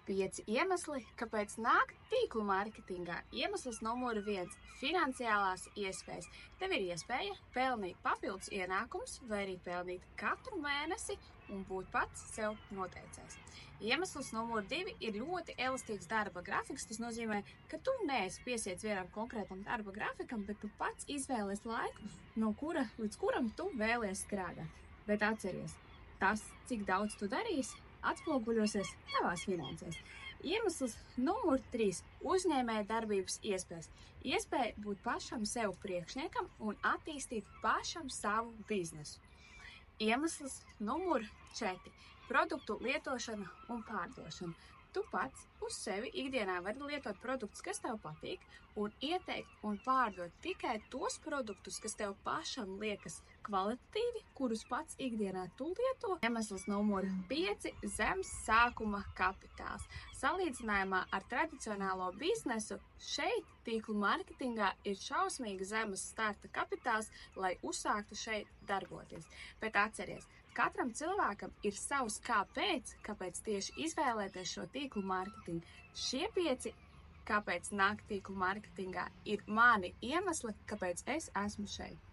5 iemesli, kāpēc nākt tīklu mārketingā. Iemesls numur 1 – finansiālās iespējas. Tev ir iespēja pelnīt papildus ienākums vai arī pelnīt katru mēnesi un būt pats sev noteicējs. Iemesls numur 2 ir ļoti elastīgs darba grafiks. Tas nozīmē, ka tu neesi piesiets vienam konkrētam darba grafikam, bet tu pats izvēlies laiku, no kura līdz kuram tu vēlies strādāt. Bet atceries, tas, cik daudz tu darīsi, atspoguļosies tavās finansēs. Iemesls numur 3 – uzņēmēja darbības iespējas. Iespēja būt pašam sev priekšniekam un attīstīt pašam savu biznesu. Iemesls numur 4 – produktu lietošana un pārdošana. Tu pats uz sevi ikdienā vari lietot produktus, kas tev patīk, un ieteikt un pārdot tikai tos produktus, kas tev pašam liekas kvalitatīvi, kurus pats ikdienā tu lieto. Iemesls numur 5 – zems sākuma kapitāls. Salīdzinājumā ar tradicionālo biznesu šeit tīklu mārketingā ir šausmīgi zemes starta kapitāls, lai uzsāktu šeit darboties. Bet atceries, katram cilvēkam ir savs kāpēc tieši izvēlēties šo tīklu mārketingu. Šie 5, kāpēc nākt tīklu mārketingā, ir mani iemesli, kāpēc es esmu šeit.